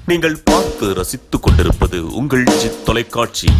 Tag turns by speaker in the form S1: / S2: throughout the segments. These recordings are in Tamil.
S1: நீங்கள் பார்த்து ரசித்துக் கொண்டிருப்பது உங்கள் ஜித் தொலைக்காட்சி.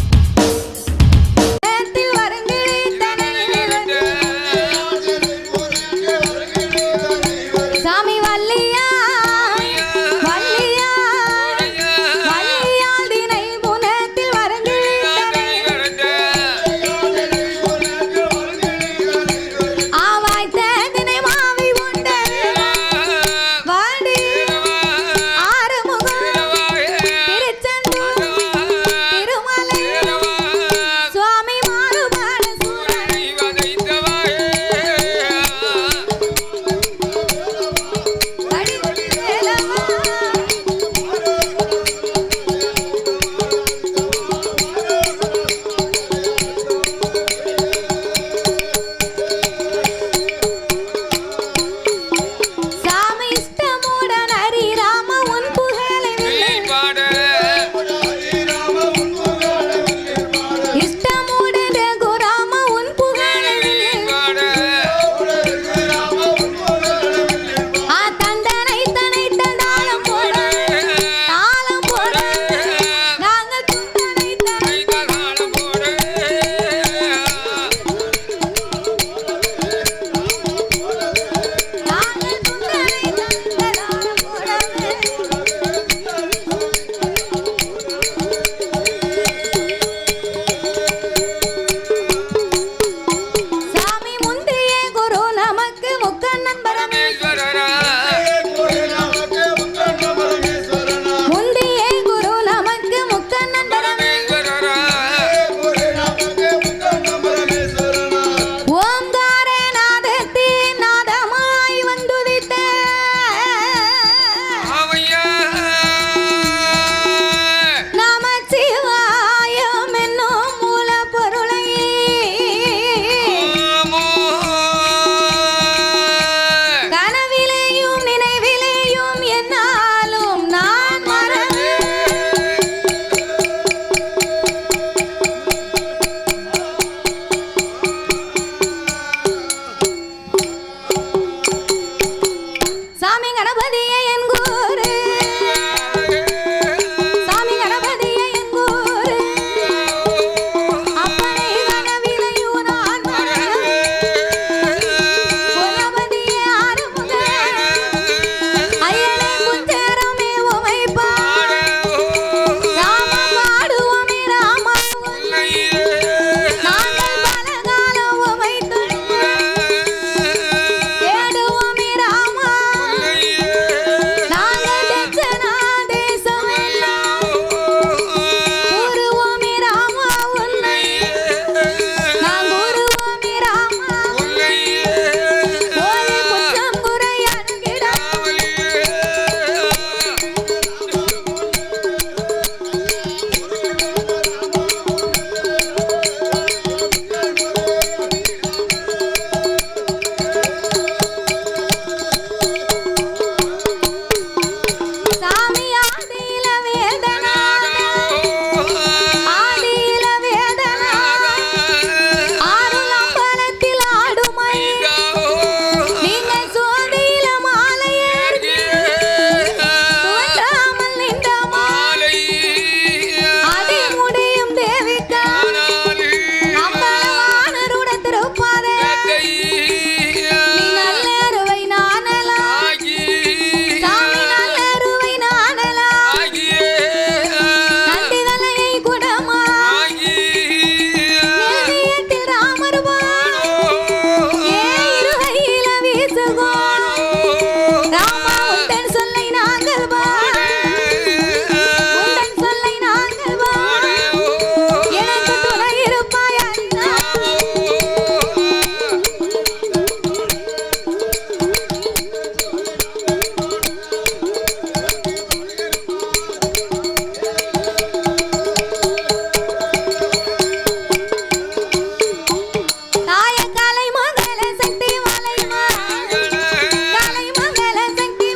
S2: கலை மங்கள சக்தி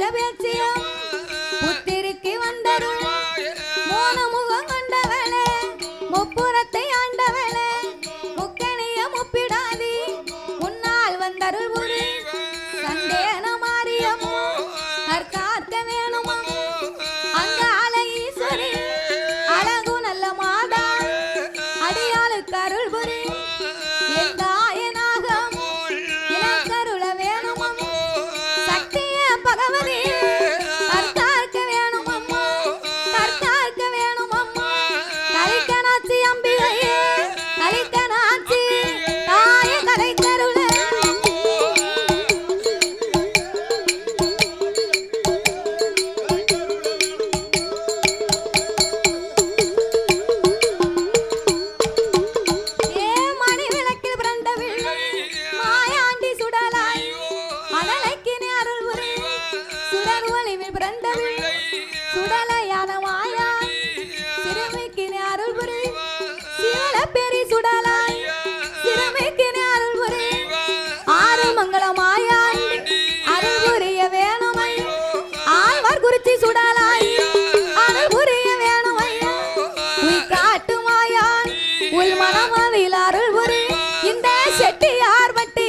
S2: பேச்ச பேச்சியும் புத்திருக்கு வந்தருள் மூணு முகம் கொண்டவளே முப்புறத்தை ஆண்டவளே முக்கணிய முப்பிடாதி முன்னால் வந்தருள் புரி சந்தேன மாரியமோ கற்கார்க்க வேணுமா அங்கால ஈஸ்வரி அழகு நல்ல மாதா அடியாளுக்கு அருள் புரி எந்தாயனாகம் இலக்கருள வேணுமா சக்திய பகவதி கற்கார்க்க வேணுமம்மா கற்கார்க்க வேணுமம்மா கலிக்கனாச்சி அம்பிகையே கலிக்கனாச்சி தாய கலைக்கருள மணி விளக்கில் பிறந்தவில்லை மாயாண்டி சுடலாய் அடலைக்கினே அருள் புரி சுடர் ஒளிவில் பிறந்தவில்லை சுடலையான மாயா சிறுமிக்கினே அருள் புரி சிவல பெரி சுடலாய் சிறுமிக்கினே அருள் புரி ஆறு மங்கள மாயாண்டி அருள் புரிய வேணுமை ஆழ்வார் குறிச்சி சுடலாய் அருள் புரிய வேணுமையா உய் காட்டு மாயான் உள் மனமதில் அருள் புரி இந்த செட்டியார் பட்டி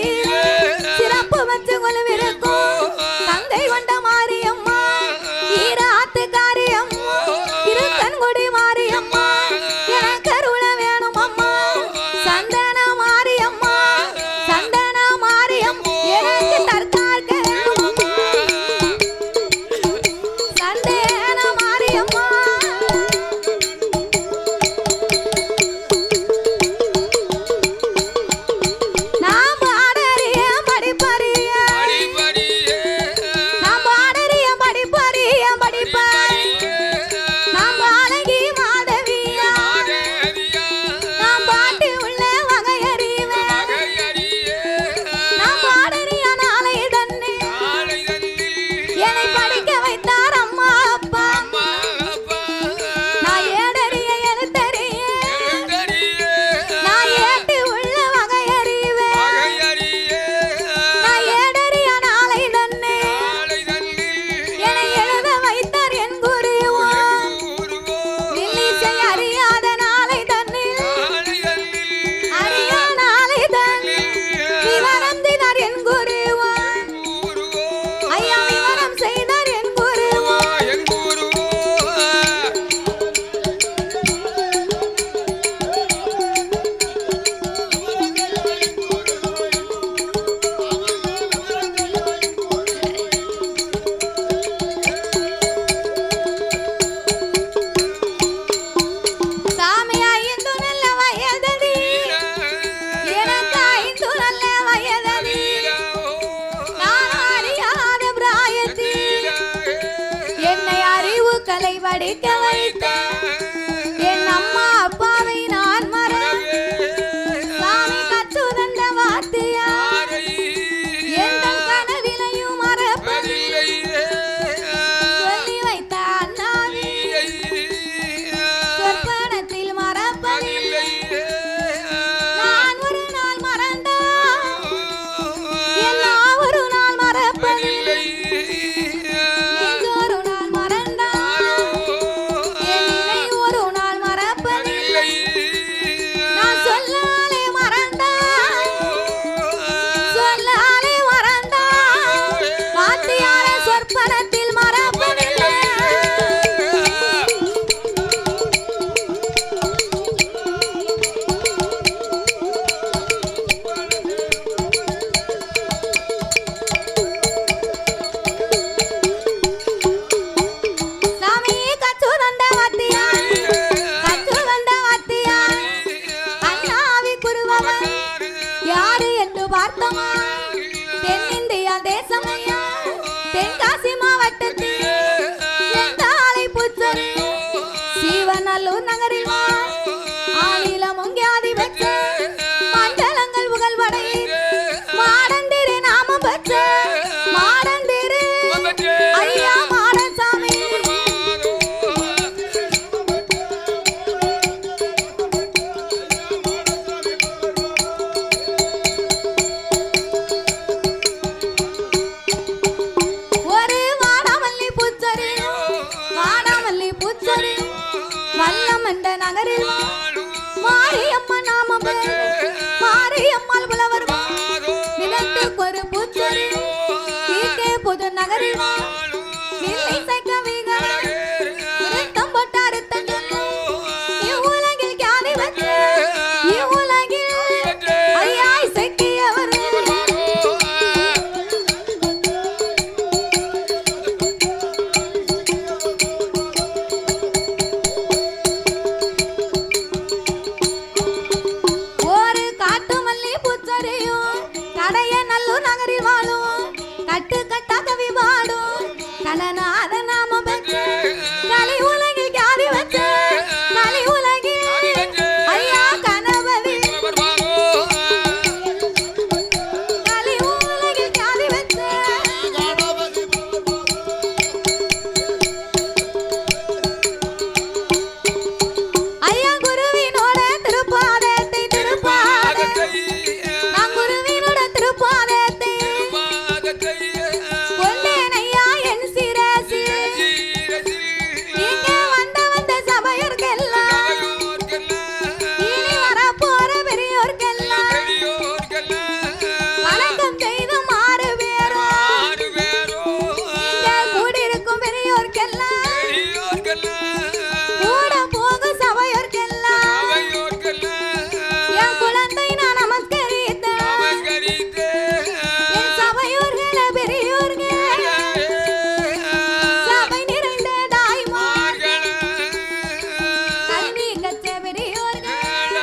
S2: சிறப்பு வச்சு கொள்விருக்கும் தங்கை கொண்ட மாரியம்மா ஈராத்து காரியம்மா இருக்கன்குடி மாரியம்மா எனக்கருள வேணும் அம்மா சந்தன மாரியம்மா சந்தன மாரியம் எனக்கு தற்கார்க்க வேணும் அம்மா சந்தன மாரியம்மா நான் பாடறிய படிப்பறிய நான் பாடறிய படிப்பறிய படிப்பாய் நான் பாலகி மாதவியா நான் பாட்டி உள்ள வகையறிவேன் நான் பாடறிய நாளை தன்னை என்னை படிக்க வைத்தார் அம்மா அப்பா நான் ஏடறிய எழுத்தறிய நான் ஏட்டி உள்ள வகையறிவேன் நான் ஏடறிய நாளை தன்னை என்னை எழுத வைத்தார் என் குருவான் வில்லிசை அறியாத நாளை தன்னில் அறியா நாளை தன்னில் விவரம் தினார் என் குருவான் ஐயா விவரம் செய்தார் என் குருவான் சாமி ஐந்து நல்ல வயதடி எனக்கு ஐந்து நல்ல வயதடி நான் அறியாத பிராயத்தில் என்னை அறிவு கலை படிக்க வைத்த என் அம்மா அப்பாவை நான் மறந்தேன் சாமி கற்று தந்த வார்த்தையார் எந்த கனவிலையும் மறப்பதில்லை சொல்லி வைத்த அண்ணாவி சொற்பனத்தில் மறப்பதில்லை நான் ஒரு நாள் மறந்தால் எல்லா ஒரு நாள் மறப்பதில்லை நெஞ்சொரு நாள் மறந்தால் என் நினைவோ நகரில் வில்லை சைக்கவிகள் விருத்தம் போட்டாரு இவ்வுலகில் கியாதி வச்சு இவ்வுலகில் ஐயாய் சக்கியவர் ஒரு காட்டு மல்லி பூச்சரியும் கடைய நல்லூர் நகரில் வாழும் கட்டு கட்டா கவி பாடும் கனநாத நாம பெற்று கலை உலகில் கியாதி வச்சு கலை உலகில் ஐயா கணபதி கலை உலகில் கியாதி வச்சு ஐயா குருவினோட திருப்பாதத்தை திருப்பாத நான் குருவினோட திருப்பாதத்தை கொண்டேன் ஐயா என் சிரசில் இங்க வந்த சபையோர்க்கெல்லாம் இனி வரப்போற பெரியோர்க்கெல்லாம் வணக்கம் செய்து மாறு பேரும் இங்க கூடியிருக்கும் பெரியோர்க்கெல்லாம் கூட போகும் சபையோர்க்கெல்லாம் என் குழந்தை நான் நமஸ்கரித்தேன் என் சபையோர்களே பெரியோர்கள் சபை நிறைந்த தாய்மார் கல்வி கற்ற பெரியோர்கள்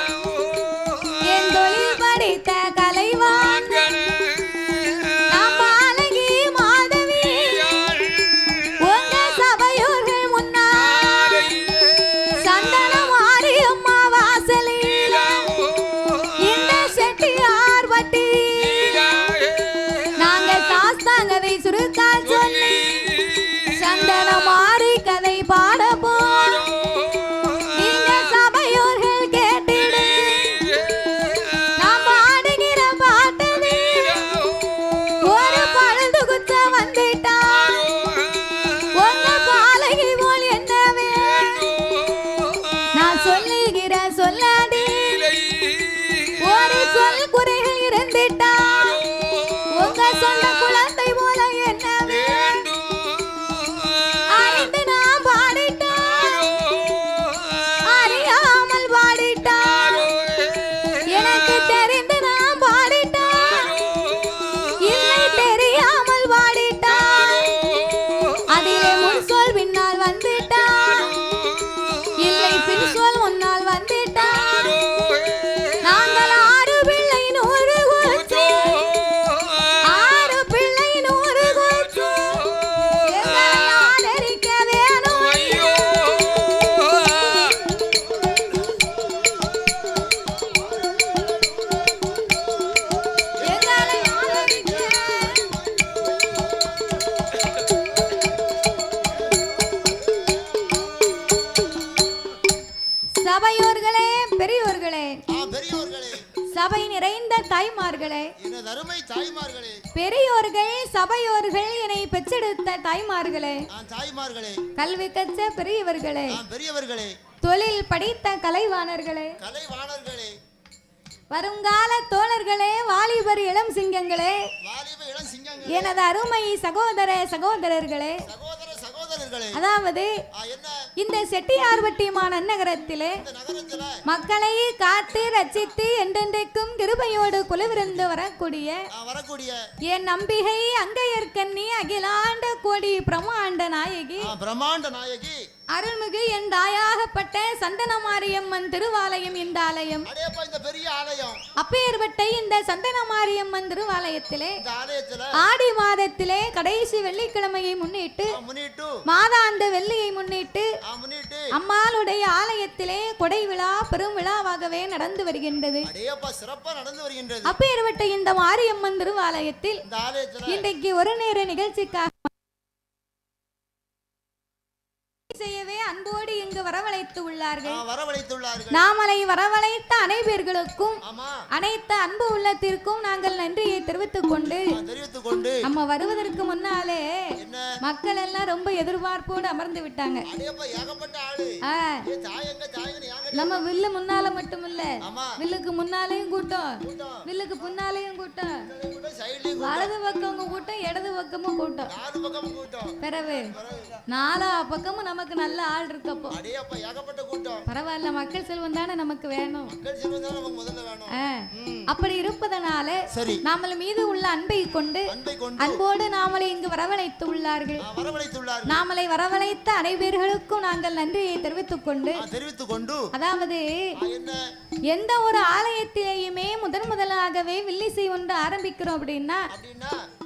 S2: என் தொழில் படித்த கலைவான் நாம் பாலகி மாதவி உங்க சபையோர்கள் முன்னால் சந்தன மாரியம்மா வாசலில் இந்த செட்டியார் வட்டி நாங்க சாஸ்தாங்கதை சுருக்கால் சொல்லி சந்தன மாறி கதை பாட போறோம் நீங்க சபையோர்கள் கேட்டிடு நாம் பாடுகிற பாட்டது ஒரு பழுது குச்ச வந்துட்டான் உங்க பாலகி போல் என்னவே நான் சொல்லுகிற சொல்லாடி ஒரு சொல் குறைகள் இருந்துட்டான் உங்க சொந்த குழந்தை போல என்னவே அறிந்து நான் பாடிட்டான் அறியாமல் பாடிட்டான் எனக்கு தெரிந்து நான் பாடிட்டான் இல்லை தெரியாமல் பாடிட்டான் அதிலே முன் சொல் பின்னால் வந்துட்டான் இல்லை பின் சொல் முன்னால் வந்துட்டான் நாங்கள் ஆறு பிள்ளை நூறு கூச்சு ஆறு பிள்ளை நூறு கூச்சு எங்களை ஆதரிக்க வேணும் எங்களை ஆதரிக்க சபையோர்களே பெரியோர்களே
S3: பெரியோர்களே
S2: சபை நிறைந்த தாய்மார்களே
S3: எனது அருமை தாய்மார்களே
S2: பெரியோர்கள் சபையோர்கள் என்னை பெற்றெடுத்த தாய்மார்களே
S3: தாய்மார்களே
S2: கல்வி கற்ற பெரியவர்களே
S3: பெரியவர்களே
S2: தொழில் படித்த கலைவாணர்களே
S3: கலைவாணர்களே
S2: வருங்கால தோழர்களே வாலிபர் இளம் சிங்கங்களே
S3: வாலிப இளம் சிங்கங்களே
S2: எனது அருமை சகோதர சகோதரர்களே
S3: சகோதர சகோதரர்களே
S2: அதாவது
S3: என்ன
S2: இந்த செட்டியார்பட்டி மாநகரத்திலே
S3: இந்த நகரத்துல
S2: மக்களை காத்து ரட்சித்து என்றென்றைக்கும் கிருபையோடு குலவிருந்து வரக்கூடிய
S3: வரக்கூடிய
S2: என் நம்பிகை அங்கையர்கண்ணி அகிலாண்ட கோடி பிரமாண்ட நாயகி
S3: பிரம்மாண்ட நாயகி
S2: அருள்மிகு என் தாயாகப்பட்ட சந்தன மாரியம்மன் திருவாலயம் இந்த ஆலயம்
S3: அடேப்பா இந்த பெரிய ஆலயம்
S2: அப்பேற்பட்ட இந்த சந்தன மாரியம்மன் திருவாலயத்திலே
S3: இந்த ஆலயத்துல
S2: ஆடி மாதத்திலே கடைசி வெள்ளிக்கிழமையை முன்னிட்டு
S3: முன்னிட்டு
S2: மாதாந்த வெள்ளியை முன்னிட்டு
S3: முன்னிட்டு
S2: அம்மாளுடைய ஆலயத்திலே கொடை விழா பெரும் விழாவாகவே நடந்து வருகின்றது.
S3: அடேப்பா சிறப்பா நடந்து வருகின்றது.
S2: அப்பேற்பட்ட இந்த மாரியம்மன் திருவாலயத்தில்
S3: இந்த ஆலயத்துல
S2: இன்றைக்கு ஒரு நேர நிகழ்ச்சிக்காக செய்யவே அன்போடு இங்கு வரவழைத்த வரவழைத்து உள்ளார்கள்.
S3: வரவழைத்துள்ளார்கள்.
S2: நாமலை வரவழைத்த அனைவர்களுக்கும்
S3: ஆமா
S2: அனைத்து அன்பு உள்ளத்திற்கும் நாங்கள் நன்றியை தெரிவித்துக் கொண்டு நம்ம வருவதற்கு முன்னாலே
S3: என்ன
S2: மக்கள் எல்லாம் ரொம்ப எதிர்பார்ப்போடு அமர்ந்து விட்டாங்க.
S3: அடேப்பா ஏகப்பட்ட ஆளு. தாயங்க தாயங்க யாங்க
S2: நம்ம வில்லு முன்னால மட்டும் இல்ல,
S3: ஆமா
S2: வில்லுக்கு முன்னாலேயும் கூட்டம், வில்லுக்கு பின்னாலேயும் கூட்டம், வலது பக்கம் கூட்டம், இடது பக்கமும் கூட்டம்,
S3: நாலு பக்கமும் கூட்டம்.
S2: பிறகு நாலா பக்கமும் நமக்கு நல்ல ஆள் இருக்கப்போ
S3: அடேப்பா ஏகப்பட்ட கூட்டம்.
S2: பரவாயில்ல, மக்கள் செல்வம் தானே நமக்கு வேணும்.
S3: மக்கள் செல்வம் தான் நமக்கு முதல்ல வேணும்.
S2: அப்படி இருப்பதனால
S3: சரி
S2: நாமல் மீது உள்ள அன்பை கொண்டு அன்போடு நாமலை இங்கு வரவழைத்து உள்ளார்கள். நாமலை வரவழைத்த அனைவர்களுக்கும் நாங்கள் நன்றியை தெரிவித்துக் கொண்டு அதாவது எந்த ஒரு ஆலயத்திலேயுமே முதலாகவே வில்லிசை ஒன்று ஆரம்பிக்கிறோம் அப்படின்னா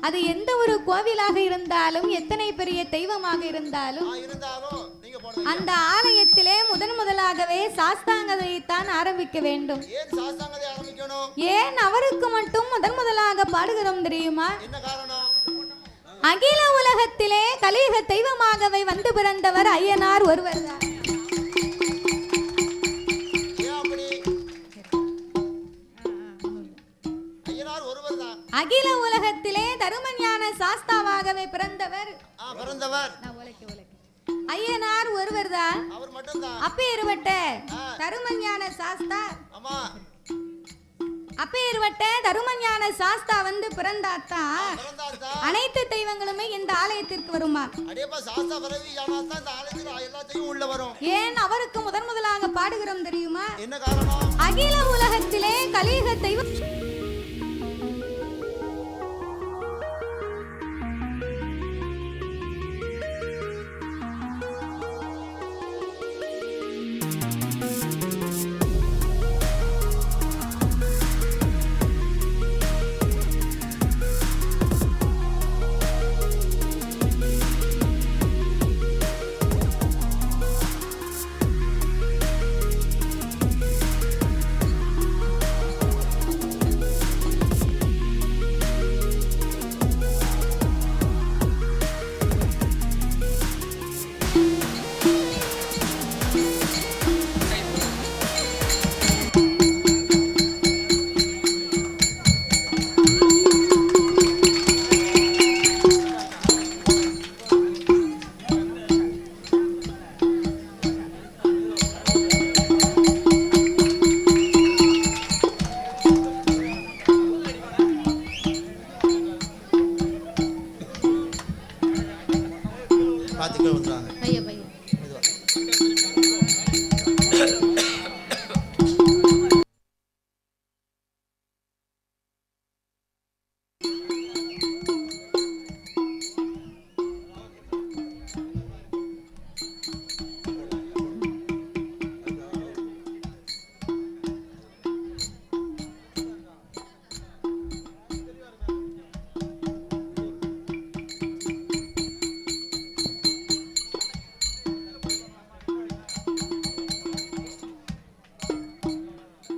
S2: அது எந்த ஒரு கோவிலாக இருந்தாலும் எத்தனை பெரிய தெய்வமாக இருந்தாலும் அந்த ஆலயத்திலே முதலாகவே சாஸ்தாங்கதைத்தான் ஆரம்பிக்க வேண்டும். ஏன் அவருக்கு மட்டும் முதலாக பாடுகிறோம் தெரியுமா? அகில உலகத்திலே கலியுக தெய்வமாகவே வந்து பிறந்தவர் ஐயனார் ஒருவர் தான். அகில உலகத்திலே தருமஞான சாஸ்தாவாகவே பிறந்தவர் ஐயனார் ஒருவர் தான். அப்பேற்பட்ட தருமஞான சாஸ்தா தருமஞான சாஸ்தா வந்து பிறந்தாத்தான் அனைத்து தெய்வங்களுமே இந்த ஆலயத்திற்கு வருமா? ஏன் அவருக்கு முதலாக பாடுகிறோம் தெரியுமா? அகில உலகத்திலே கலியுக தெய்வம்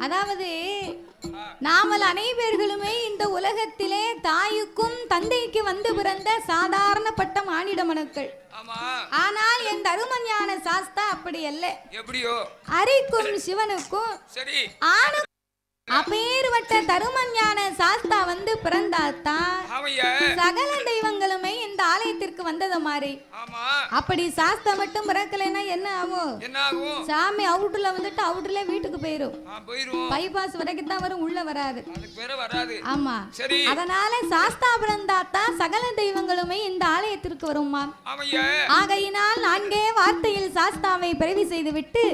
S2: அதாவது நாமல் அனைவர்களுமே இந்த உலகத்திலே தாயுக்கும் தந்தைக்கு வந்து பிறந்த சாதாரணப்பட்ட மானிட மனுக்கள். ஆனால் என் தருமஞான சாஸ்தா அப்படி அல்ல. அரிக்கும் சிவனுக்கும் ஆணு அப்பேர்வட்ட தருமஞான சாஸ்தா வந்து பிறந்தாத்தான் சகல தெய்வங்களுமே இந்த ஆலயத்திற்கு வந்தது மாதிரி. அப்படி சாஸ்தா மட்டும் பிறக்கலைன்னா என்ன ஆகும்? சாமி அவுட்ல வந்துட்டு அவுட்ல வீட்டுக்கு போயிரும். பைபாஸ் வரைக்கும் தான் வரும், உள்ள வராது. ஆமா, அதனால சாஸ்தா பிறந்தாத்தான் சகல தெய்வங்களுமே இந்த ஆலயத்திற்கு வருமா. ஆகையினால் நான்கே வார்த்தையில் சாஸ்தாவை பிறவி செய்துவிட்டு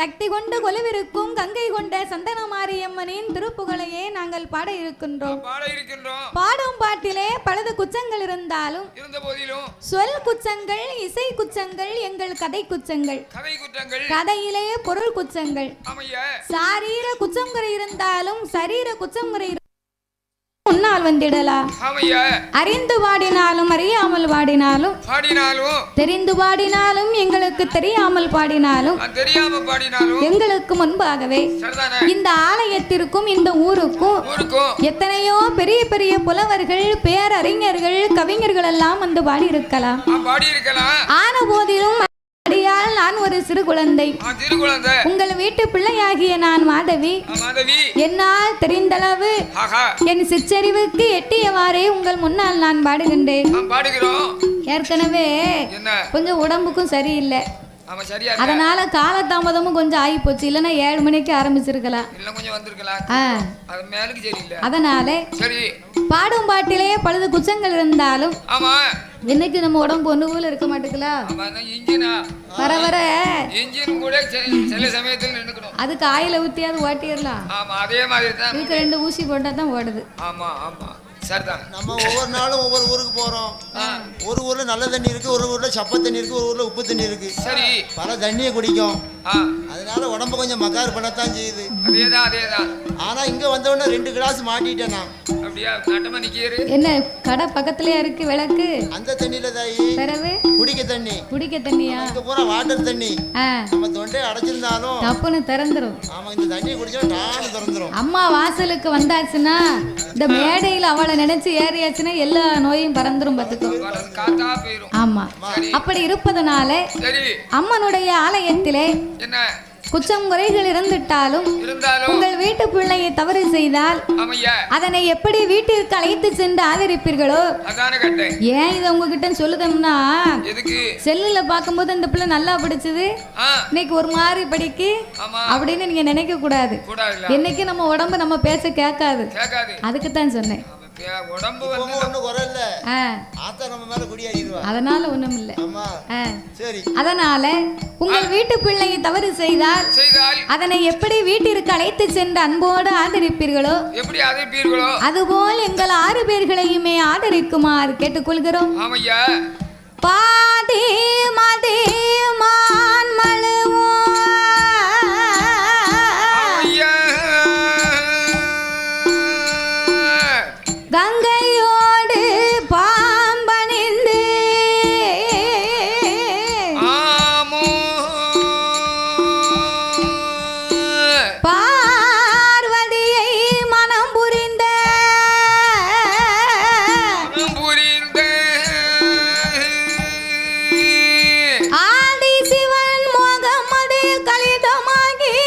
S2: சக்தி கொண்டு கொலுவிருக்கும் கங்கை கொண்ட சந்தனமாரிய அம்மனின் திருப்புகளையே நாங்கள் பாட இருக்கின்றோம். பாடும் பாட்டிலே பலது குச்சங்கள் இருந்தாலும் சொல் குச்சங்கள், இசை குச்சங்கள், எங்கள் கதை குச்சங்கள். கதையிலே பொருள் குச்சங்கள். சாரீர குச்சங்குறை இருந்தாலும் சரீர குச்சங்குறை முன்னால் வந்திடலாம். அறிந்து பாடினாலும் அறியாமல் பாடினாலும் தெரிந்து பாடினாலும் எங்களுக்கு தெரியாமல் பாடினாலும் எங்களுக்கு முன்பாகவே இந்த ஆலயத்திற்கும் இந்த ஊருக்கும் எத்தனையோ பெரிய பெரிய புலவர்கள், பேரறிஞர்கள், கவிஞர்கள் எல்லாம் வந்து பாடியிருக்கலாம். ஆன போதிலும் அடியால் நான் ஒரு சிறு குழந்தை.
S4: சிறு குழந்தை.
S2: உங்கள் வீட்டு பிள்ளையாகிய நான் மாதவி.
S4: மாதவி.
S2: என்னால் தெரிந்தளவு என் சிற்றறிவுக்கு எட்டியவாறே உங்கள் முன்னால் நான் பாடுகின்றேன்.
S4: பாடுகிறோம்.
S2: ஏற்கனவே கொஞ்சம் உடம்புக்கும் சரியில்லை, அதனால காலதாமதமும் கொஞ்சம் ஆகி போச்சு. இல்லைன்னா 7 மணிக்கு ஆரம்பிச்சிருக்கலாம், அதனால பாடும் பாட்டிலேயே பழுது குச்சங்கள் இருந்தாலும் இன்னைக்கு நம்ம உடம்பு ஒண்ணு போல இருக்க மாட்டேங்களா? வர வர அதுக்கு ஆயில ஊத்தியாவது ஓட்டிடலாம். இதுக்கு 2 ஊசி போட்டா தான் ஓடுது.
S3: நம்ம ஒவ்வொரு நாளும் ஒவ்வொரு ஊருக்கு போறோம். ஒரு ஊர்ல நல்ல தண்ணி இருக்கு, ஒரு ஊர்ல சப்ப தண்ணி இருக்கு, ஒரு ஊர்ல உப்பு தண்ணி இருக்கு. சரி, பல தண்ணியை குடிக்கும். அதனால உடம்பு கொஞ்சம் மக்கார் பண்ணத்தான் செய்யுது. ஆனா இங்க வந்தவொடனே 2 கிளாஸ் மாட்டிட்டேன் நான்.
S2: என்ன கடை பக்கத்துலயே இருக்கு விளக்கு? அந்த
S3: தண்ணியில தாயி குடிக்க தண்ணி. குடிக்க தண்ணியா? இங்க பூரா வாட்டர் தண்ணி. நம்ம தொண்டை அடைச்சிருந்தாலும்
S2: தப்புன்னு திறந்துரும்.
S3: ஆமா, இந்த தண்ணி குடிச்சா டான்னு திறந்துரும்.
S2: அம்மா வாசலுக்கு வந்தாச்சுன்னா இந்த மேடையில் அவளை நினைச்சு ஏறியாச்சுன்னா எல்லா நோயும் பறந்துரும் பார்த்துக்கோ. ஆமா, அப்படி இருப்பதனால அம்மனுடைய ஆலயத்திலே குற்றம் குறைகள் இருந்துட்டாலும் உங்கள் வீட்டு பிள்ளையை தவறு செய்தால் அதனை எப்படி வீட்டிற்கு அழைத்து சென்று ஆதரிப்பீர்களோ? ஏன் இதை உங்ககிட்ட சொல்லுதோம்னா, செல்லுல பார்க்கும்போது இந்த பிள்ளை நல்லா படிச்சது, இன்னைக்கு ஒரு மாதிரி படிக்கு அப்படின்னு நீங்க நினைக்க கூடாது. என்னைக்கு நம்ம உடம்பு நம்ம பேச கேட்காது, அதுக்குத்தான் சொன்னேன். அதனால ஒண்ணும் இல்ல. அதனால உங்கள் வீட்டு பிள்ளையை தவறு செய்தால் அதனை எப்படி வீட்டிற்கு அழைத்து சென்று அன்போடு ஆதரிப்பீர்களோ அதுபோல் எங்கள் 6 பேர்களையுமே ஆதரிக்குமாறு கேட்டுக்கொள்கிறோம். பாதி மதி மான் மழுவோ கங்கையோடு பாம்பணிந்து பார்வதியை மனம் புரிந்த ஆதி சிவன் முகமது கலிதமாகி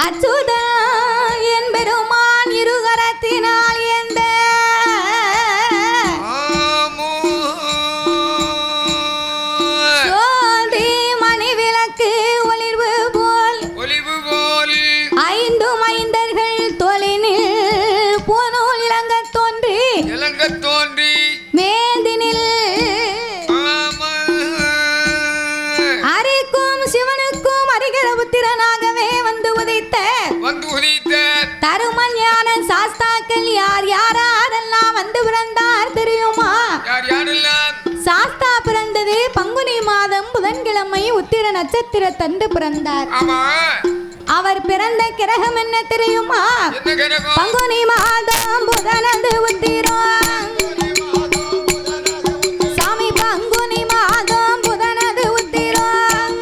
S2: அச்சுத யார் யாரெல்லாம் வந்து பிறந்தார் தெரியுமா? சாஸ்தா பிறந்தது பங்குனி மாதம் புதன்கிழமை உத்திர நட்சத்திர தண்டு பிறந்தார். அவர் பிறந்த கிரகம் என்ன தெரியுமா? பங்குனி மாதம் புதனது உத்திரம். சாமி பங்குனி மாதம் புதனது உத்திரம்.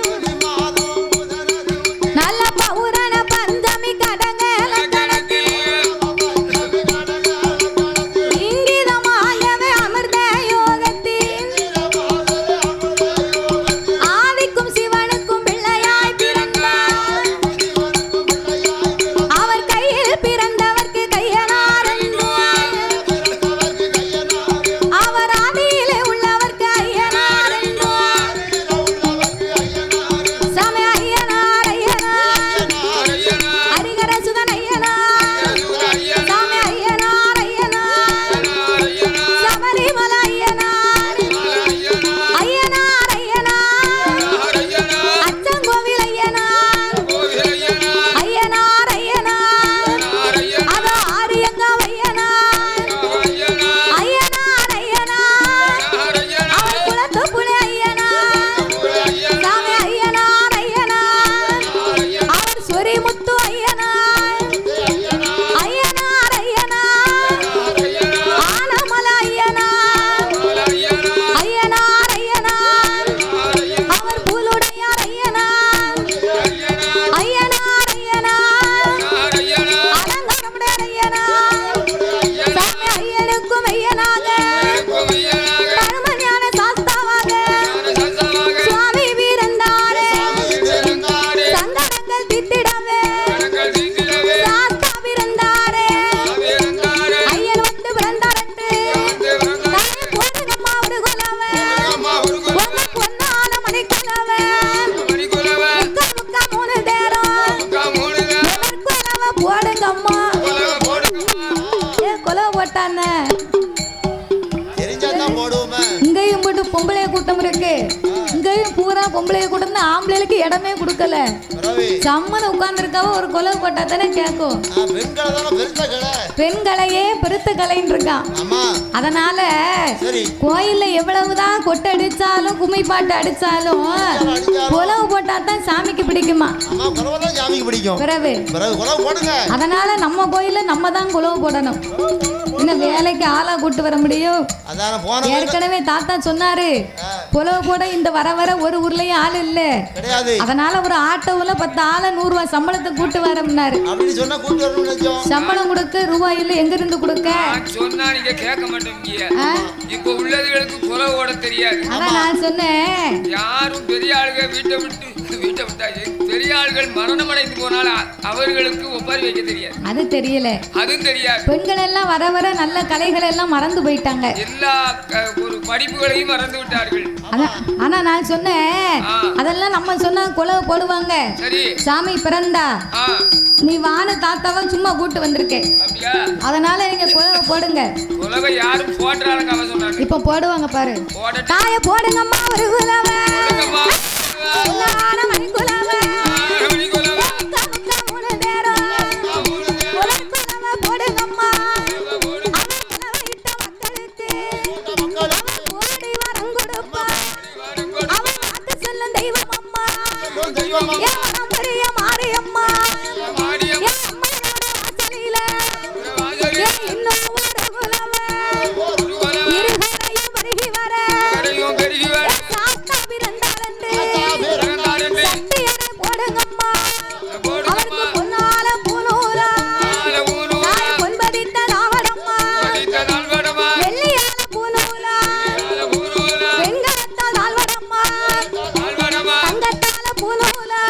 S2: நல்ல பௌரண பஞ்சமி கடங்க கூட்டம் இருக்கு. இங்கேயும் பூரா பொம்பளைய கூட்டம் தான், ஆம்பளைகளுக்கு இடமே கொடுக்கல. சம்மன உட்கார்ந்துருக்காவ ஒரு கொலை போட்டா தானே கேட்கும். பெண்களையே பெருத்த கலைன்னு இருக்கான். அதனால கோயில்ல எவ்வளவுதான் கொட்டை அடிச்சாலும் கும்மி பாட்டு அடிச்சாலும் கொலவு போட்டா தான் சாமிக்கு பிடிக்குமா. அதனால நம்ம கோயில்ல நம்ம தான் கொலவு போடணும். இன்னும் வேலைக்கு ஆளா கூட்டு வர முடியும். ஏற்கனவே தாத்தா சொன்னாரு கொலவு போட இந்த வர வர ஒரு ஊர்லயும் ஆள் இல்ல. அதனால ஒரு ஆட்டோவில் 10 ஆளை 100 ரூபாய் சம்பளத்தை கூட்டு வரம்னாரு. சம்பளம் கொடுக்க ரூபாய் இல்ல, எங்க இருந்து கொடுக்க
S4: சொன்னா நீங்க கேட்க மாட்டீங்க. இப்ப உள்ளதுகளுக்கு கொலவு ஓட தெரியாது.
S2: ஆனா நான் சொன்னேன்
S4: யாரும் பெரிய ஆளுங்க வீட்டை விட்டாச்சு பெரிய ஆளுகள் மரணம் அடைந்து போனாலும் அவர்களுக்கு ஒப்பாரி வைக்க தெரியாது.
S2: அது தெரியல,
S4: அதுவும் தெரியாது.
S2: பெண்கள் எல்லாம் வர வர நல்ல கலைகள் எல்லாம் மறந்து போயிட்டாங்க.
S4: எல்லா ஒரு படிப்புகளையும் மறந்து விட்டார்கள்.
S2: ஆனா நான் சொன்னேன் அதெல்லாம் நம்ம சொன்னா கொலவு போடுவாங்க. சாமி பிறந்தா நீ வான தாத்தாவை சும்மா கூட்டு வந்திருக்கேன். அதனால நீங்க கொலவை போடுங்க.
S4: கொலவை யாரும் போடுறாங்க அவ சொன்னாங்க.
S2: இப்ப போடுவாங்க பாரு. தாய போடுங்கம்மா ஒரு குலவை.
S5: பூலூலா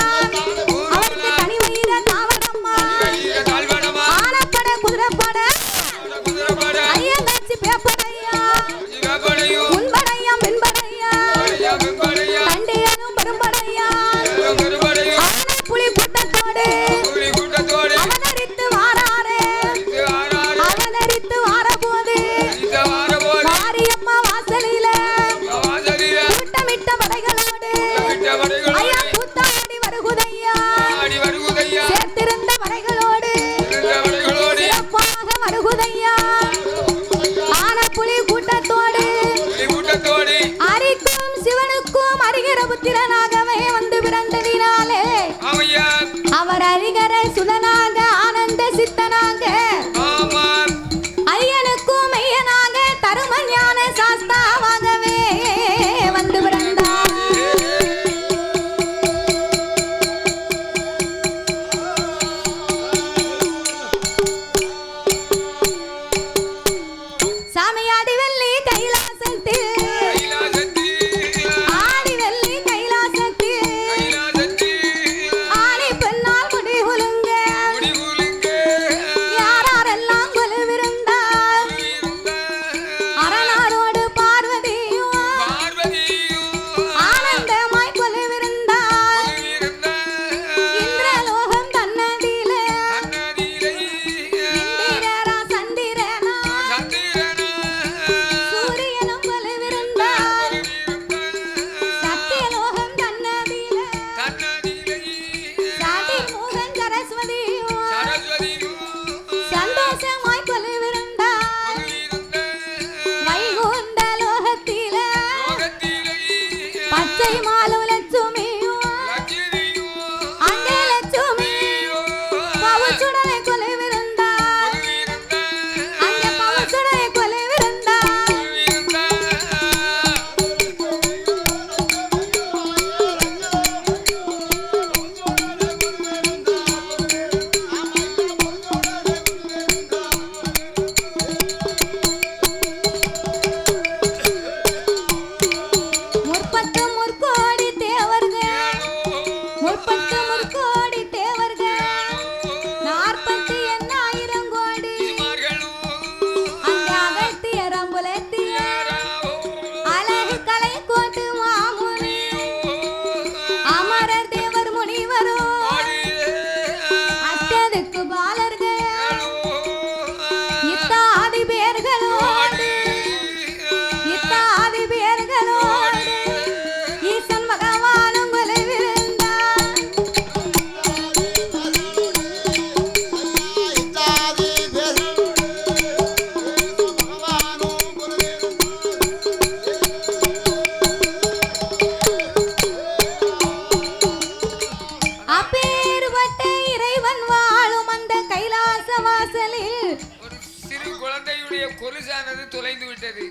S4: தொலைந்து விட்டது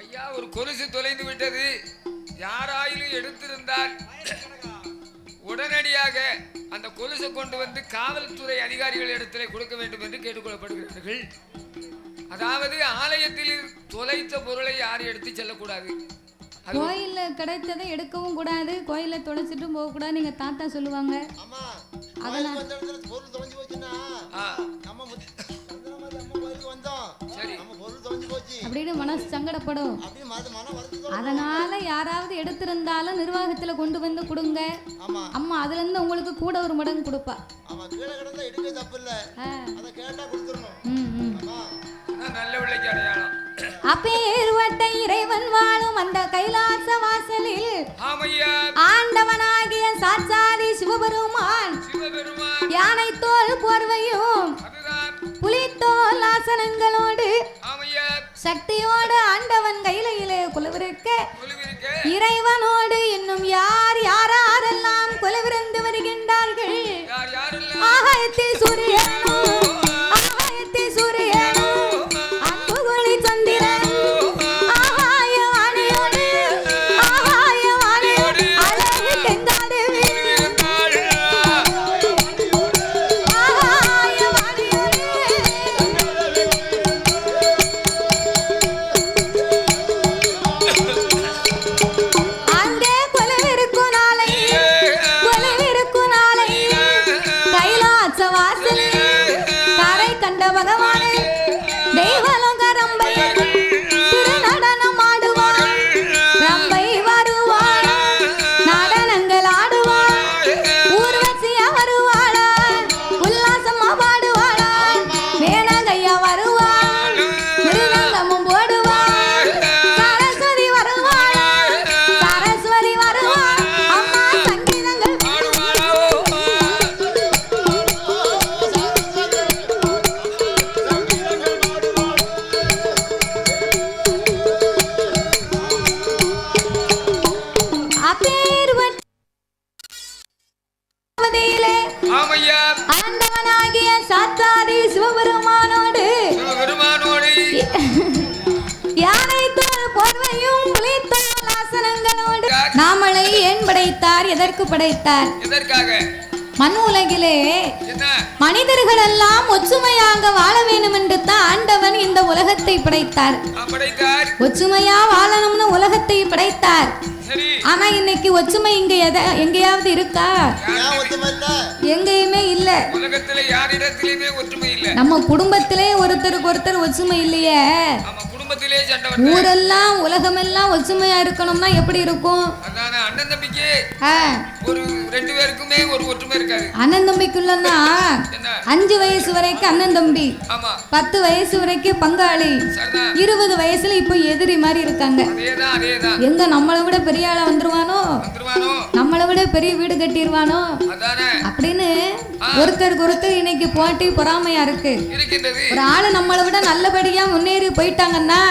S4: ஐயா, ஒரு கொலுசு தொலைந்து விட்டது. யாராயிலும் எடுத்திருந்தால் உடனடியாக அந்த கொலுசை கொண்டு வந்து காவல்துறை அதிகாரிகள் இடத்திலே கொடுக்க வேண்டும் என்று கேட்டுக்கொள்ளப்படுகிறார்கள். அதாவது ஆலயத்தில் தொலைத்த பொருளை யாரும் எடுத்து செல்லக்கூடாது.
S2: கோயில்ல கிடைத்ததை எடுக்கவும் கூடாது, கோயில தொலைச்சிட்டும் போக கூடாது. நீங்க தாத்தா சொல்லுவாங்க.
S3: அதெல்லாம் பொருள் தொலைஞ்சு போச்சுன்னா நம்ம கோயிலுக்கு வந்தோம், சரி நம்ம பொருள் தொலைஞ்சு போச்சு
S2: அப்படின்னு மனசு சங்கடப்படும். அதனால யாராவது எடுத்திருந்தாலும் நிர்வாகத்துல கொண்டு வந்து கொடுங்க. அம்மா அதுல இருந்து உங்களுக்கு கூட ஒரு மடங்கு கொடுப்பா.
S3: ஆமா, கீழே கிடந்தா எடுக்க தப்பு இல்ல, அத கேட்டா கொடுத்துறணும்.
S4: நல்ல விலைக்கு அடையாளம்.
S2: அப்பேர்வட்ட இறைவன் வாழும் அந்த கைலாச வாசலில் ஆண்டவனாகிய சாட்சாதி சிவபெருமான் யானை தோல் போர்வையும் புலித்தோல் ஆசனங்களோடு சக்தியோடு ஆண்டவன் கையிலே குலவிருக்க இறைவனோடு இன்னும் யார் யாரெல்லாம் குலவிருந்து வருகின்றார்கள். ஆகாயத்தில் சூரியனோ ஆகாயத்தில் சூரியனோ அன்புகுளி சந்திரன் ஆகாயவாணியோடு ஆகாயவாணியோடு அழகு தெங்காடுவே ஆண்டவனாகிய சாத்தாதி சிவபெருமானோடு யானை தோல் போர்வையும் புலித்தோல் ஆசனங்களோடு நாமளை ஏன் படைத்தார்? எதற்கு படைத்தார்? மண் உலகிலே மனிதர்கள் எல்லாம் ஒற்றுமையாக வாழ வேண்டும் என்று தான் ஆண்டவன் இந்த உலகத்தை படைத்தார். ஒற்றுமையா வாழணும்னு உலகத்தை படைத்தார். ஆனா இன்னைக்கு ஒற்றுமை இங்க எங்கேயாவது இருக்கா? எங்கேயுமே இல்ல.
S4: உலகத்துல யாரிடத்திலுமே ஒற்றுமை இல்ல.
S2: நம்ம குடும்பத்திலே ஒருத்தருக்கு ஒருத்தர் ஒற்றுமை இல்லையே.
S4: குடும்பத்திலே சண்டை வருது.
S2: ஊரெல்லாம் உலகமெல்லாம் ஒற்றுமையா இருக்கணும்னா எப்படி இருக்கும்?
S4: அதானே அண்ணன் தம்பிக்கு ஒரு ரெண்டு பேருக்குமே ஒரு ஒற்றுமை இருக்காது.
S2: அண்ணன் தம்பிக்குள்ளனா 5 வயசு வரைக்கும் அண்ணன் தம்பி, 10 வயசு வரைக்கும் பங்காளி, 20 வயசுல இப்போ எதிரி மாதிரி இருக்காங்க. எங்க நம்மளை விட பெரிய ஆளா வந்துருவானோ, நம்மளை விட பெரிய வீடு கட்டிடுவானோ அப்படின்னு ஒருத்தருக்கு ஒருத்தர் இன்னைக்கு போட்டி பொறாமையா இருக்கு. ஒரு ஆளு நம்மளை விட நல்லபடியா முன்னேறி போயிட்டாங்கன்னா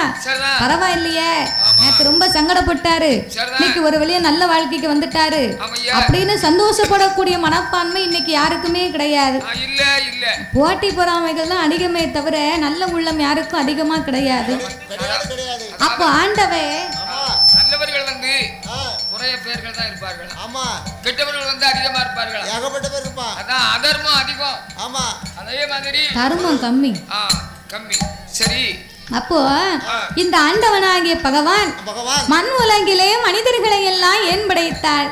S2: பரவாயில்லையே, நேற்று ரொம்ப சங்கடப்பட்டாரு, இன்னைக்கு ஒரு வழியா நல்ல வாழ்க்கைக்கு வந்துட்டாரு அப்படின்னு சந்தோஷப்படக்கூடிய மனப்பான்மை இன்னைக்கு யாருக்குமே கிடையாது. போட்டி பொறாமைகள் தான் அதிகமே தவிர நல்ல உள்ளம் யாருக்கும் அதிகமா கிடையாது. அப்போ ஆண்டவே
S4: நல்லவர்கள் வந்து குறைய பேர்கள் தான் இருப்பார்கள். ஆமா, கெட்டவர்கள் வந்து அதிகமா இருப்பார்கள். ஏகப்பட்ட பேர் இருப்பா. அதான் அதர்மம் அதிகம். ஆமா, அதே மாதிரி
S2: தர்மம் கம்மி.
S4: கம்மி. சரி,
S2: அப்போ இந்த ஆண்டவனாகிய பகவான் மண் உலகிலே மனிதர்களை எல்லாம் ஏன் படைத்தார்?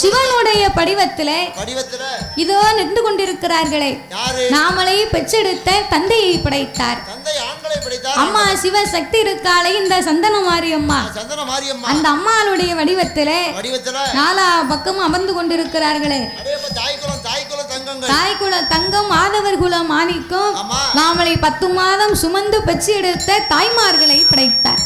S2: சிவனுடைய படிவத்திலே இதோ நின்று கொண்டிருக்கிறார்களே, நாமளை பெற்றெடுத்த தந்தையை படைத்தார். அம்மா சிவ சக்தி இருக்காளே இந்த சந்தன மாரியம்மா, அந்த அம்மாளுடைய வடிவத்திலே 4 பக்கமும் அமர்ந்து கொண்டிருக்கிறார்களே. தாய்குல தங்கம் மாதவர் குல மாணிக்கம் நாமளை 10 மாதம் சுமந்து பெற்று எடுத்த தாய்மார்களை படைத்தார்.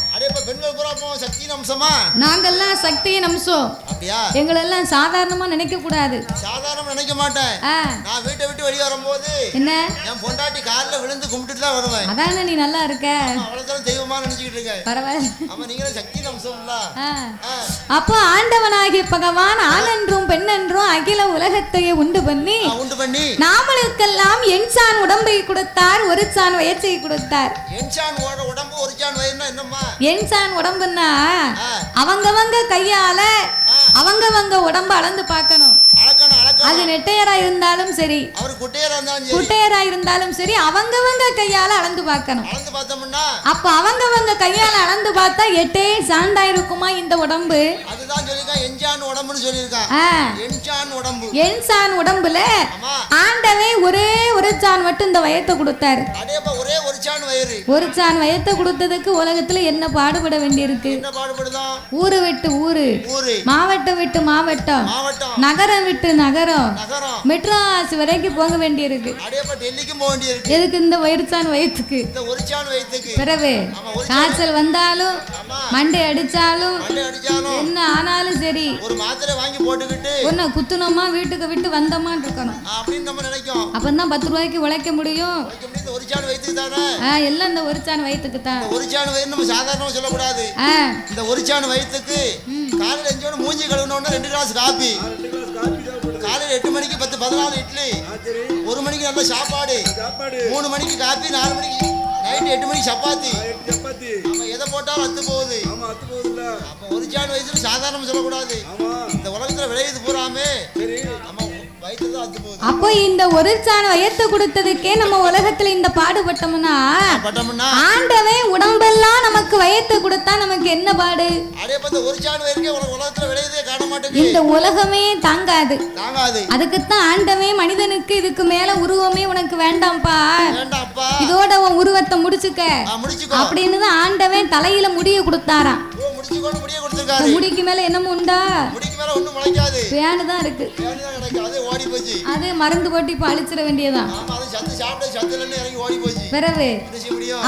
S2: நாங்கெல்லாம் சக்தியின் அம்சம்.
S3: அப்படியா?
S2: எங்களெல்லாம் சாதாரணமா நினைக்க கூடாது.
S3: சாதாரணமா நினைக்க மாட்டேன். நான் வீட்டை விட்டு வெளியே வரும்போது
S2: என்ன
S3: என் பொண்டாட்டி காலில் விழுந்து கும்பிட்டுட்டு தான் வருவேன்.
S2: அதானே நீ நல்லா இருக்க.
S3: அவ்வளவுதான் தெய்வமா நினைச்சுக்கிட்டு இருக்கேன்.
S2: பரவாயில்ல.
S3: ஆமா, நீங்களும் சக்தி அம்சம்ல.
S2: அப்போ ஆண்டவனாகிய பகவான் ஆணென்றும் பெண்ணென்றும் அகில உலகத்தையே உண்டு பண்ணி நாமளுக்கெல்லாம் எண்சான் உடம்பை கொடுத்தார், ஒரு சான் வயற்சை கொடுத்தார்.
S3: எண்சான் உடம்பு ஒரு சான் வயிறுனா என்னம்மா?
S2: எண்சான் உடம்புன்னா அவங்கவங்க கையால அவங்கவங்க உடம்ப அளந்து பார்க்கணும். அது நெட்டையரா இருந்தாலும் சரி, குட்டையரா இருந்தாலும் சரி, அவங்கவங்க கையால அளந்து பார்க்கணும். அப்ப அவங்கவங்க கையால அளந்து பார்த்தா 8 சாண்டா இருக்குமா இந்த உடம்பு. எண்சான் உடம்புல ஆண்டவே ஒரே ஒரு சான் மட்டும் இந்த வயத்தை கொடுத்தாரு. ஒரு சான் வயத்தை கொடுத்ததுக்கு உலகத்துல என்ன பாடுபட வேண்டியிருக்கு? ஊரு விட்டு ஊரு, மாவட்டம் விட்டு மாவட்டம், நகரம் விட்டு நகரம், மெட்ராஸ் வரைக்கும் போக வேண்டியிருக்கு. எதுக்கு? இந்த ஒருசான் வயத்துக்கு. பிறகு காய்ச்சல் வந்தாலும் மண்டை அடிச்சாலும் என்ன ஆனாலும் சரி, ஒரு மாத்திரை வாங்கி போட்டுக்கிட்டு ஒன்னு குத்துனோமா வீட்டுக்கு விட்டு வந்தோமா இருக்கணும். அப்பதான் 10 ரூபாய்க்கு உழைக்க முடியும். எல்லாம் இந்த ஒருசான் வயிற்றுக்கு தான்.
S3: ஒருசான் வயிறு நம்ம சாதாரணமா சொல்லக்கூடாது. இந்த ஒருசான் வயிற்றுக்கு காலையில எஞ்சோட மூஞ்சி கழுவுனோம்னா 2 கிளாஸ் காபி, காலையில 8 மணிக்கு 10-14 இட்லி, 1 மணிக்கு நல்ல சாப்பாடு, 3 மணிக்கு காபி, 4 மணிக்கு நைட்டு 8 மணிக்கு சப்பாத்தி. எதை போட்டாலும் அத்து போகுது. அப்ப ஒருசான் வயிற்றுல சாதாரணமா சொல்லக்கூடாது. இந்த உலகத்துல விளையுது பூராமே
S2: அப்போ இந்த ஒரு சான் வயத்தை கொடுத்ததுக்கே நம்ம உலகத்துல இந்த பாடுபட்டோம்னா ஆண்டவே உடம்பெல்லாம் நமக்கு வயத்தை கொடுத்தா நமக்கு என்ன பாடு? இந்த உலகமே தாங்காது. அதுக்குத்தான் ஆண்டவே மனிதனுக்கு இதுக்கு மேல உருவமே உனக்கு வேண்டாம்ப்பா, இதோட உன் உருவத்தை முடிச்சுக்க அப்படின்னு தான் ஆண்டவே தலையில முடிய கொடுத்தாராம். முடிக்கு மேல என்னமோ உண்டா? வேணுதான் இருக்கு. அது மருந்து போட்டு இப்ப அழிச்சிட வேண்டியதான். பிறகு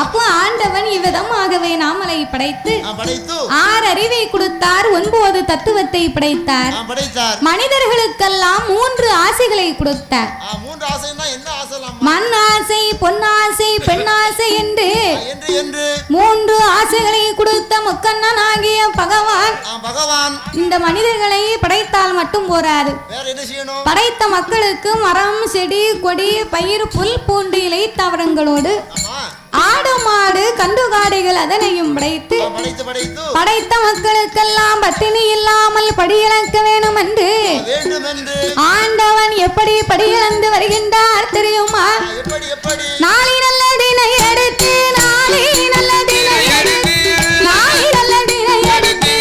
S2: அப்போ ஆண்டவன் இவ்விதமாகவே நாமலை படைத்து 6 அறிவை கொடுத்தார், 9 தத்துவத்தை படைத்தார். மனிதர்களுக்கெல்லாம் 3 ஆசைகளை கொடுத்தார். மண் ஆசை, பொன்னாசை, பெண்ணாசை என்று 3 ஆசைகளை கொடுத்த முக்கண்ணனாகிய பகவான் இந்த மனிதர்களை படைத்தால் மட்டும் போராது. படைத்த மக்களுக்கு மரம், செடி, கொடி, பயிர், புல், பூண்டு, இலை தாவரங்களோடு ஆடு, மாடு, கண்டுகாடைகள் அதனையும் படைத்து படைத்த மக்களுக்கெல்லாம் பட்டினி இல்லாமல் படியிழக்க வேணும் என்று ஆண்டவன் எப்படி படியிழந்து வருகின்றார் தெரியுமா? நாளை நல்ல தினை எடுத்து, நாளை நல்ல தினை எடுத்து, நாளை நல்ல தினை எடுத்து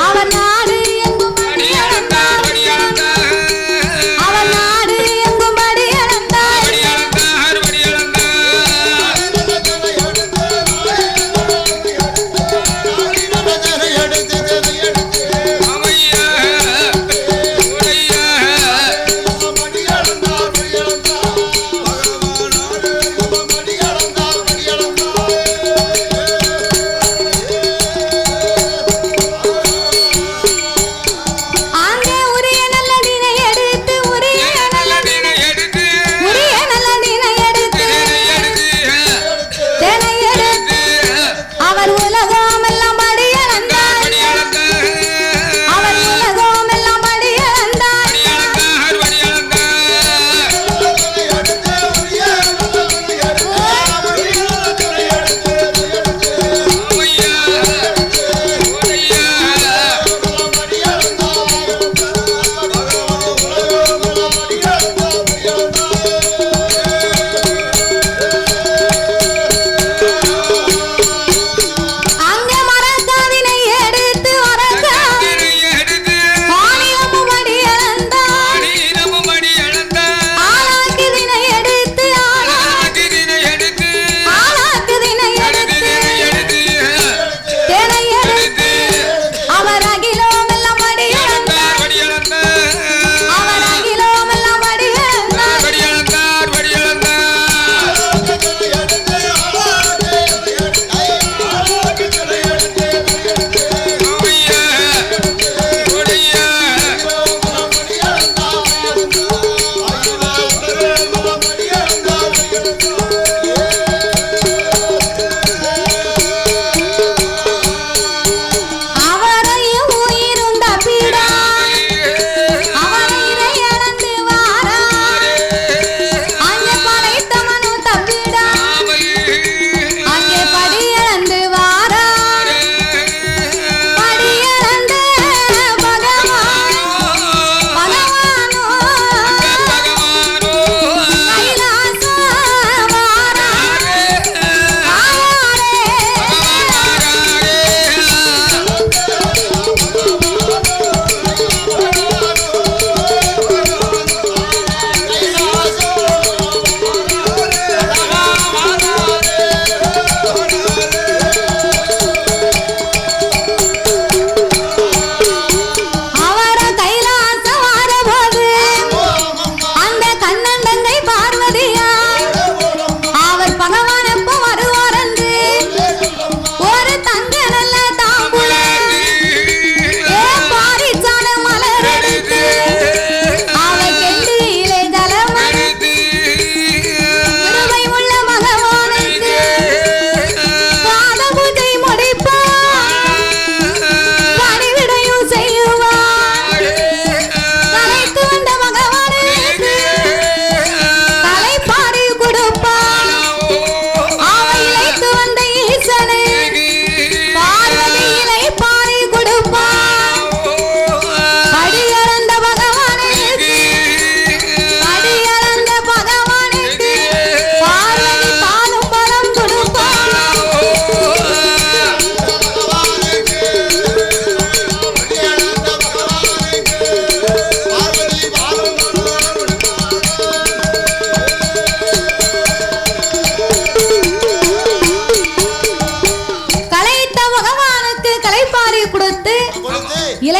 S2: அவன் நாடு எங்கும் படி அளந்தார், அவன் நாடு எங்கும் படி அளந்தார்.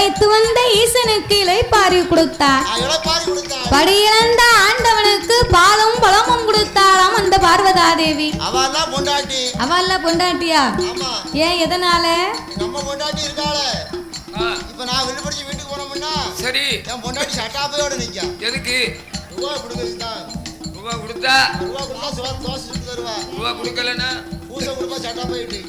S2: அழைத்து வந்த ஈசனுக்கு இளைப்பாரி கொடுத்தார்.
S3: இளைப்பாரி கொடுத்தார்.
S2: படியிழந்த ஆண்டவனுக்கு பாலும் பழமும் கொடுத்தாளாம் அந்த பார்வதாதேவி.
S3: அவெல்லாம் பொண்டாட்டி.
S2: அவெல்லாம் பொண்டாட்டியா?
S3: ஆமா.
S2: ஏன் எதனால?
S3: நம்ம பொண்டாட்டி இருக்காளே. இப்ப நான் வெளிப்படிச்சு வீட்டுக்கு போனோம்னா
S4: சரி
S3: என் பொண்டாட்டி சட்டாப்பையோட நிக்க.
S4: எதுக்கு?
S3: ரூபா கொடுக்கறதுதான்.
S4: ரூபா கொடுத்தா
S3: தோசை சுட்டு தருவா.
S4: ரூபா கொடுக்கலன்னா
S3: பூசை கொடுப்பா சட்டாப்பையிட்டு.